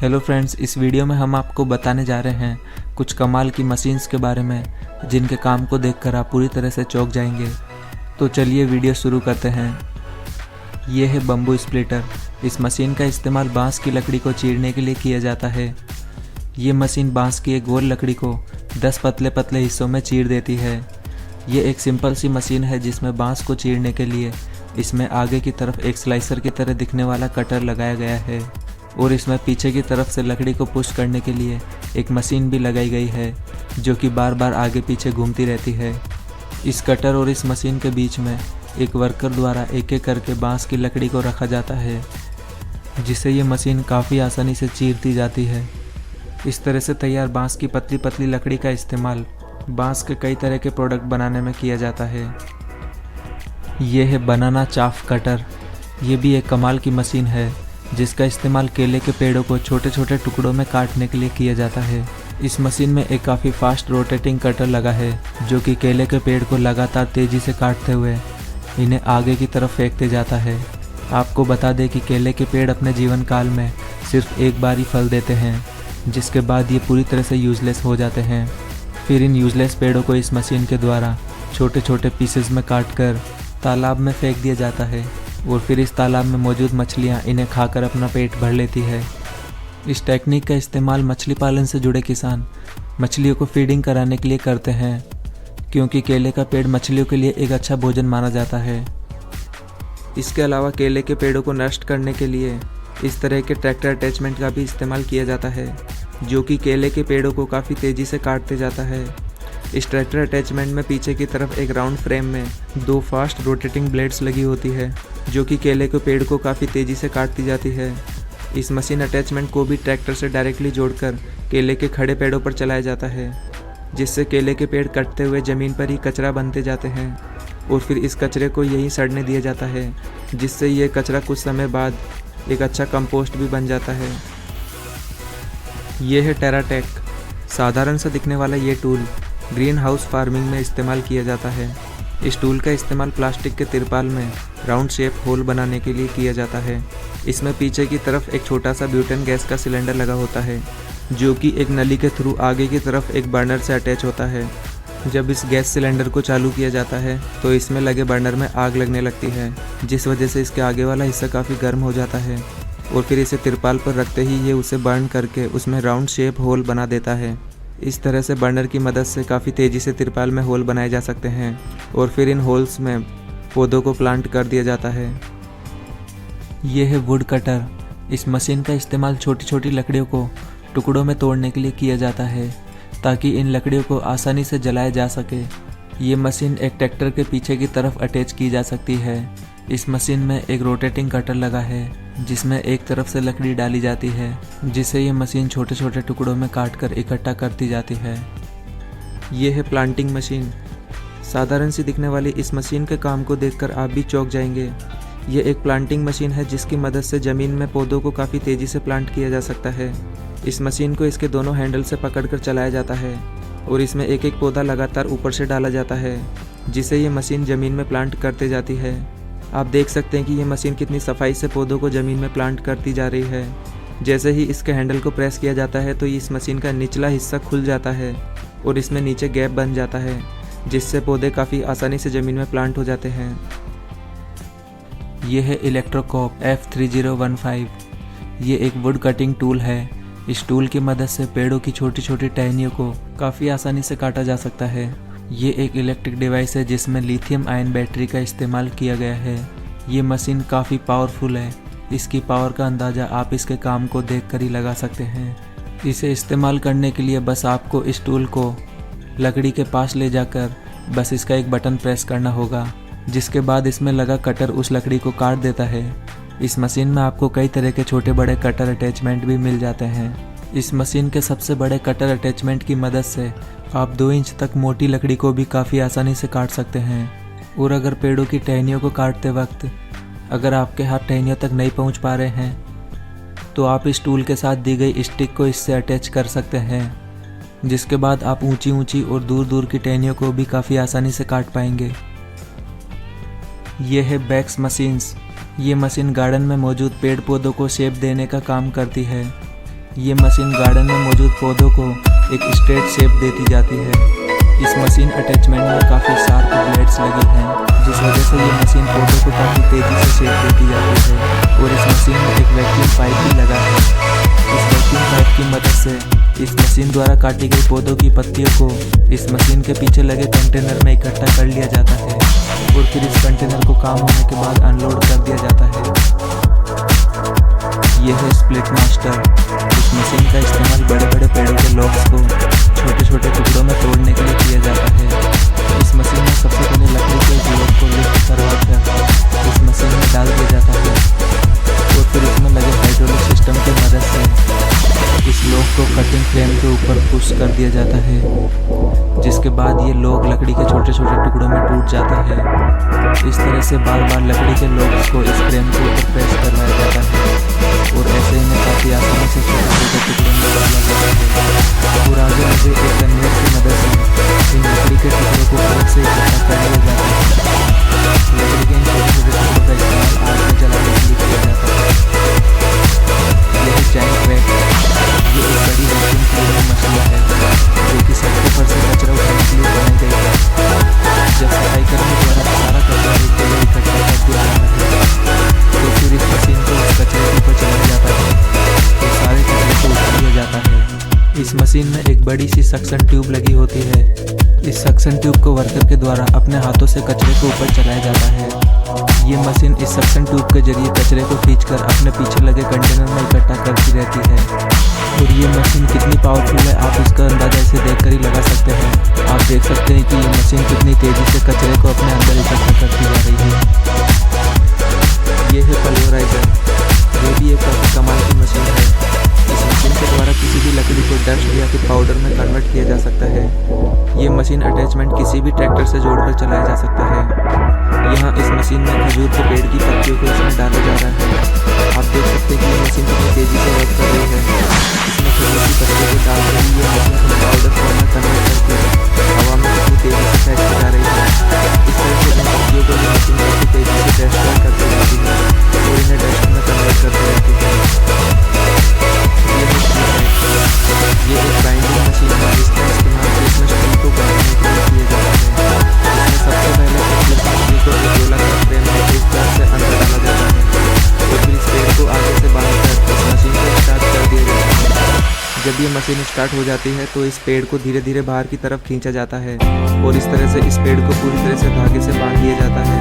Hello friends, इस video में हम आपको बताने जा रहे हैं कुछ कमाल की मशीन्स के बारे में जिनके काम को देखकर आप पूरी तरह से चौंक जाएंगे। तो चलिए वीडियो शुरू करते हैं। ये है बम्बू स्प्लिटर। इस मशीन का इस्तेमाल बांस की लकड़ी को चीरने के लिए किया जाता है। ये मशीन बांस की एक गोल लकड़ी को 10 पतले पतले हिस्सों में चीर देती है। ये एक सिंपल सी मशीन है जिसमें बांस को चीरने के लिए इसमें आगे की तरफ एक स्लाइसर की तरह दिखने वाला कटर लगाया गया है और इसमें पीछे की तरफ से लकड़ी को पुश करने के लिए एक मशीन भी लगाई गई है जो कि बार बार आगे पीछे घूमती रहती है। इस कटर और इस मशीन के बीच में एक वर्कर द्वारा एक एक करके बांस की लकड़ी को रखा जाता है, जिससे ये मशीन काफ़ी आसानी से चीरती जाती है। इस तरह से तैयार बांस की पतली पतली लकड़ी का इस्तेमाल बांस के कई तरह के प्रोडक्ट बनाने में किया जाता है। ये है बनाना चाफ कटर। ये भी एक कमाल की मशीन है जिसका इस्तेमाल केले के पेड़ों को छोटे छोटे टुकड़ों में काटने के लिए किया जाता है। इस मशीन में एक काफ़ी फास्ट रोटेटिंग कटर लगा है जो कि केले के पेड़ को लगातार तेज़ी से काटते हुए इन्हें आगे की तरफ फेंकते जाता है। आपको बता दें कि केले के पेड़ अपने जीवन काल में सिर्फ एक बार ही फल देते हैं, जिसके बाद ये पूरी तरह से यूज़लेस हो जाते हैं। फिर इन यूज़लेस पेड़ों को इस मशीन के द्वारा छोटे छोटे पीसेस में काट कर तालाब में फेंक दिया जाता है और फिर इस तालाब में मौजूद मछलियाँ इन्हें खाकर अपना पेट भर लेती है। इस टेक्निक का इस्तेमाल मछली पालन से जुड़े किसान मछलियों को फीडिंग कराने के लिए करते हैं, क्योंकि केले का पेड़ मछलियों के लिए एक अच्छा भोजन माना जाता है। इसके अलावा केले के पेड़ों को नष्ट करने के लिए इस तरह के ट्रैक्टर अटैचमेंट का भी इस्तेमाल किया जाता है, जो कि केले के पेड़ों को काफ़ी तेज़ी से काटते जाता है। इस ट्रैक्टर अटैचमेंट में पीछे की तरफ एक राउंड फ्रेम में 2 फास्ट रोटेटिंग ब्लेड्स लगी होती है जो कि केले के पेड़ को काफ़ी तेज़ी से काटती जाती है। इस मशीन अटैचमेंट को भी ट्रैक्टर से डायरेक्टली जोड़कर केले के खड़े पेड़ों पर चलाया जाता है, जिससे केले के पेड़ कटते हुए ज़मीन पर ही कचरा बनते जाते हैं और फिर इस कचरे को यहीं सड़ने दिया जाता है, जिससे ये कचरा कुछ समय बाद एक अच्छा कंपोस्ट भी बन जाता है। ये है टेराटेक। साधारण सा दिखने वाला ये टूल ग्रीन हाउस फार्मिंग में इस्तेमाल किया जाता है। इस टूल का इस्तेमाल प्लास्टिक के तिरपाल में राउंड शेप होल बनाने के लिए किया जाता है। इसमें पीछे की तरफ एक छोटा सा ब्यूटेन गैस का सिलेंडर लगा होता है जो कि एक नली के थ्रू आगे की तरफ एक बर्नर से अटैच होता है। जब इस गैस सिलेंडर को चालू किया जाता है तो इसमें लगे बर्नर में आग लगने लगती है, जिस वजह से इसके आगे वाला हिस्सा काफ़ी गर्म हो जाता है और फिर इसे तिरपाल पर रखते ही ये उसे बर्न करके उसमें राउंड शेप होल बना देता है। इस तरह से बर्नर की मदद से काफ़ी तेज़ी से तिरपाल में होल बनाए जा सकते हैं और फिर इन होल्स में पौधों को प्लांट कर दिया जाता है। ये है वुड कटर। इस मशीन का इस्तेमाल छोटी छोटी लकड़ियों को टुकड़ों में तोड़ने के लिए किया जाता है ताकि इन लकड़ियों को आसानी से जलाया जा सके। ये मशीन एक ट्रैक्टर के पीछे की तरफ अटैच की जा सकती है। इस मशीन में एक रोटेटिंग कटर लगा है जिसमें एक तरफ से लकड़ी डाली जाती है, जिसे ये मशीन छोटे छोटे टुकड़ों में काटकर इकट्ठा करती जाती है। ये है प्लांटिंग मशीन। साधारण सी दिखने वाली इस मशीन के काम को देखकर आप भी चौंक जाएंगे। ये एक प्लांटिंग मशीन है जिसकी मदद से ज़मीन में पौधों को काफ़ी तेज़ी से प्लांट किया जा सकता है। इस मशीन को इसके दोनों हैंडल से पकड़कर चलाया जाता है और इसमें एक एक पौधा लगातार ऊपर से डाला जाता है, जिसे ये मशीन ज़मीन में प्लांट करते जाती है। आप देख सकते हैं कि ये मशीन कितनी सफाई से पौधों को ज़मीन में प्लांट करती जा रही है। जैसे ही इसके हैंडल को प्रेस किया जाता है तो इस मशीन का निचला हिस्सा खुल जाता है और इसमें नीचे गैप बन जाता है, जिससे पौधे काफ़ी आसानी से ज़मीन में प्लांट हो जाते हैं। ये है इलेक्ट्रोकॉप F3015। ये एक वुड कटिंग टूल है। इस टूल की मदद से पेड़ों की छोटी छोटी टहनियों को काफ़ी आसानी से काटा जा सकता है। ये एक इलेक्ट्रिक डिवाइस है जिसमें लिथियम आयन बैटरी का इस्तेमाल किया गया है। ये मशीन काफ़ी पावरफुल है। इसकी पावर का अंदाज़ा आप इसके काम को देखकर ही लगा सकते हैं। इसे इस्तेमाल करने के लिए बस आपको इस टूल को लकड़ी के पास ले जाकर बस इसका एक बटन प्रेस करना होगा, जिसके बाद इसमें लगा कटर उस लकड़ी को काट देता है। इस मशीन में आपको कई तरह के छोटे बड़े कटर अटैचमेंट भी मिल जाते हैं। इस मशीन के सबसे बड़े कटर अटैचमेंट की मदद से आप 2 इंच तक मोटी लकड़ी को भी काफ़ी आसानी से काट सकते हैं। और अगर पेड़ों की टहनियों को काटते वक्त अगर आपके हाथ टहनियों तक नहीं पहुंच पा रहे हैं तो आप इस टूल के साथ दी गई स्टिक को इससे अटैच कर सकते हैं, जिसके बाद आप ऊंची ऊंची और दूर दूर की टहनियों को भी काफ़ी आसानी से काट पाएंगे। ये है बैक्स मशीन्स। ये मशीन गार्डन में मौजूद पेड़ पौधों को शेप देने का काम करती है। ये मशीन गार्डन में मौजूद पौधों को एक स्ट्रेट शेप देती जाती है। इस मशीन अटैचमेंट में काफ़ी शार्प ब्लेड्स लगी हैं, जिस वजह से ये मशीन पौधों को काफ़ी तेज़ी से शेप देती जाती है। और इस मशीन में एक वैक्यूम पाइप भी लगा है। इस वैक्यूम पाइप की मदद से इस मशीन द्वारा काटी गई पौधों की पत्तियों को इस मशीन के पीछे लगे कंटेनर में इकट्ठा कर लिया जाता है और फिर इस कंटेनर को काम होने के बाद अनलोड कर दिया जाता है। यह है स्प्लिट मास्टर। इस मशीन का इस्तेमाल बड़े बड़े पेड़ों के लॉग्स को छोटे छोटे टुकड़ों में तोड़ने के लिए किया जाता है। इस मशीन में सबसे पहले लकड़ी के ब्लॉक को लिफ्ट करवा कर इस मशीन में डाल दिया जाता है और फिर इसमें लगे हाइड्रोलिक सिस्टम की मदद से इस लॉग को कटिंग फ्रेम के ऊपर पुश कर दिया जाता है, जिसके बाद ये लॉग लकड़ी के छोटे छोटे टुकड़ों में टूट जाता है। इस तरह से बार बार लकड़ी के लॉग्स को इस फ्रेम के ऊपर प्रेस करवाया जाता है और ऐसे इन्हें काफ़ी आसानी से छोटे छोटे टुकड़ों में डाला जाता है। और आगे मुझे एक कन्वेयर की मदद से इन लकड़ी के टुकड़ों को अलग से इकट्ठा कर लिया जाता है। लकड़ी के इन छोटे छोटे टुकड़ों का इस्तेमाल आग में जलाने के लिए किया जाता है। यह जायंट वैक, ये एक बड़ी वैक्यूम क्लीनर मशीन है जो कि सड़कों पर से कचरा उठाने के लिए बनाई गई है। जब सफाई कर्मी द्वारा सारा कचरा एक जगह इकट्ठा कर दिया जाता है तो फिर इस मशीन को उस कचरे के ऊपर चलाया जाता है तो सारे कचरे को उठा लिया जाता है। इस मशीन में एक बड़ी सी सक्शन ट्यूब लगी होती है। इस सक्शन ट्यूब को वर्कर के द्वारा अपने हाथों से कचरे को ऊपर चलाया जाता है। ये मशीन इस सक्शन ट्यूब के जरिए कचरे को खींचकर अपने पीछे लगे कंटेनर में इकट्ठा करती रहती है। और ये मशीन कितनी पावरफुल है आप इसका अंदाजा इसे देखकर ही लगा सकते हैं। आप देख सकते हैं कि ये मशीन कितनी तेज़ी से कचरे को अपने अंदर इकट्ठा करती जा रही है। ये है पल्वराइजर, ये भी एक काफ़ी कमाल की मशीन है। इस मशीन के द्वारा किसी भी लकड़ी को डस्ट या फिर पाउडर में कन्वर्ट किया जा सकता है। ये मशीन अटैचमेंट किसी भी ट्रैक्टर से जोड़कर चलाया जा सकता है। यहाँ इस मशीन में खजूर के पेड़ की पत्तियों को इसमें डाला जा रहा है। आप देख सकते हैं कि ये मशीन कितनी तेज़ी से वर्क कर रही है। इसमें खजूर की पत्तियों को डाल कर ये मशीन को पाउडर फॉर्म में कन्वर्ट करके हवा में कितनी तेज़ी से फेंक जा रही है। इस तरह से इन पत्तियों को ये मशीन काफ़ी तेज़ी से ट्रांसफर करती रहती है और इन्हें डस्ट में कन्वर्ट करती रहती है। ये एक बाइंडिंग मशीन है जिसका इस्तेमाल क्रिसमस ट्री को बांधने के लिए किया जाता है। इसमें सबसे पहले क्रिसमस ट्री को एक गोलाकार फ्रेम में इस तरह से अंदर डाला जाता है और फिर इस पेड़ को आगे से बांधकर इस मशीन को स्टार्ट कर दिया जाता है। जब ये मशीन स्टार्ट हो जाती है तो इस पेड़ को धीरे धीरे बाहर की तरफ खींचा जाता है और इस तरह से इस पेड़ को पूरी तरह से धागे से बांध दिया जाता है।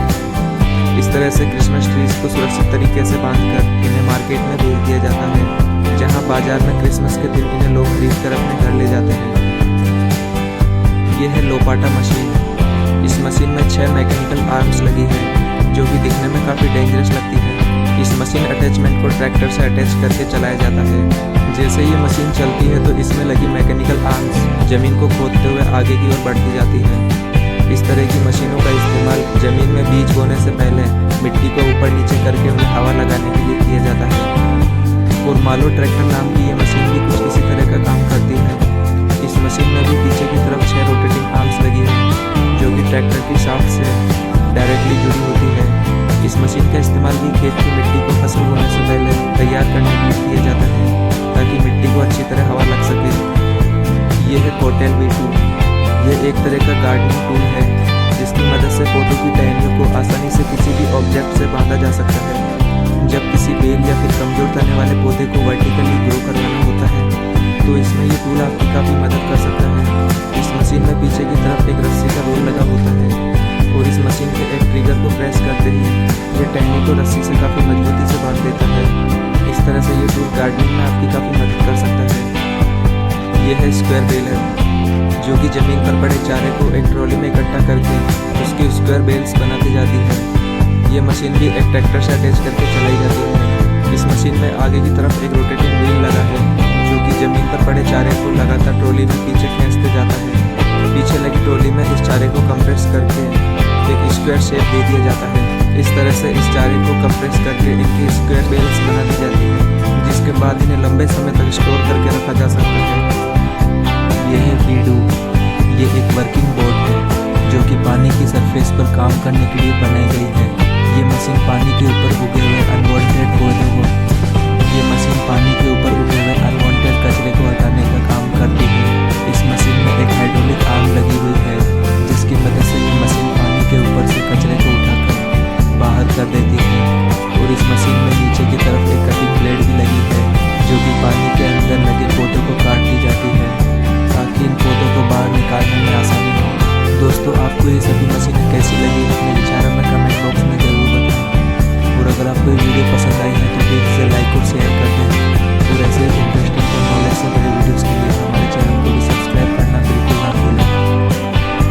इस तरह से क्रिसमस ट्रीज को सुरक्षित तरीके से बांधकर इन्हें मार्केट में भेज दिया जाता है, जहां बाजार में क्रिसमस के दिन इन्हें लोग खरीद कर अपने घर ले जाते हैं। यह है लोपाटा मशीन। इस मशीन में 6 मैकेनिकल आर्म्स लगी है जो कि दिखने में काफ़ी डेंजरस लगती है। इस मशीन अटैचमेंट को ट्रैक्टर से अटैच करके चलाया जाता है। जैसे ये मशीन चलती है तो इसमें लगी मैकेनिकल आर्म्स ज़मीन को खोदते हुए आगे की ओर बढ़ती जाती है। इस तरह की मशीनों का इस्तेमाल ज़मीन में बीज बोने से पहले मिट्टी को ऊपर नीचे करके उन्हें हवा लगाने के लिए किया जाता है। और मालो ट्रैक्टर नाम की ये मशीन भी कुछ इसी तरह का काम करती है। इस मशीन में भी पीछे की तरफ 6 रोटेटिंग आर्म्स लगी है जो कि ट्रैक्टर की शाफ्ट से डायरेक्टली जुड़ी होती है। इस मशीन का इस्तेमाल भी खेत की मिट्टी को फसल बोने से पहले तैयार करने के लिए किया जाता है ताकि मिट्टी को अच्छी तरह हवा लग सके। ये है कोटेल V2। यह एक तरह का गार्डनिंग टूल है जिसकी मदद से पौधों की टहनियों को आसानी से किसी भी ऑब्जेक्ट से बांधा जा सकता है। जब किसी बेल या फिर कमजोर तने वाले पौधे को वर्टिकली ग्रो करवाना होता है तो इसमें ये टूल आपकी काफ़ी मदद कर सकता है। इस मशीन में पीछे की तरफ एक रस्सी का रोल लगा होता है और इस मशीन के एक ट्रिगर को प्रेस करते ही ये टहनी को रस्सी से काफ़ी मजबूती से बांध देता है। इस तरह से ये टूल गार्डनिंग में आपकी काफ़ी मदद कर सकता है। ये है स्क्वायर बेलर जो कि ज़मीन पर पड़े चारे को एक ट्रॉली में इकट्ठा करके उसकी स्क्वायर बेल्स बनाती जाती है। ये मशीन भी एक ट्रैक्टर से अटैच करके चलाई जाती है। इस मशीन में आगे की तरफ एक रोटेटिंग व्हील लगा है जो कि ज़मीन पर पड़े चारे को लगातार ट्रॉली में पीछे खींचते जाता है। पीछे लगी ट्रॉली में इस चारे को कंप्रेस करके एक स्क्वायर शेप दे दिया जाता है। इस तरह से इस चारे को कंप्रेस करके इनकी स्क्वायर बेल्स बना दी जाती है जिसके बाद इन्हें लंबे समय तक स्टोर करके रखा जा सकता है। ये है फीडू। ये एक वर्किंग बोट है जो कि पानी की सरफेस पर काम करने के लिए बनाई गई है। ये मशीन पानी के ऊपर उगे हुए अनवांटेड पौधों को आपको ये सभी मशीनें कैसी लगी अपने विचारों में कमेंट बॉक्स में ज़रूर बताएं। और अगर आपको ये वीडियो पसंद आई है तो प्लीज़ इसे लाइक और शेयर कर दें और ऐसे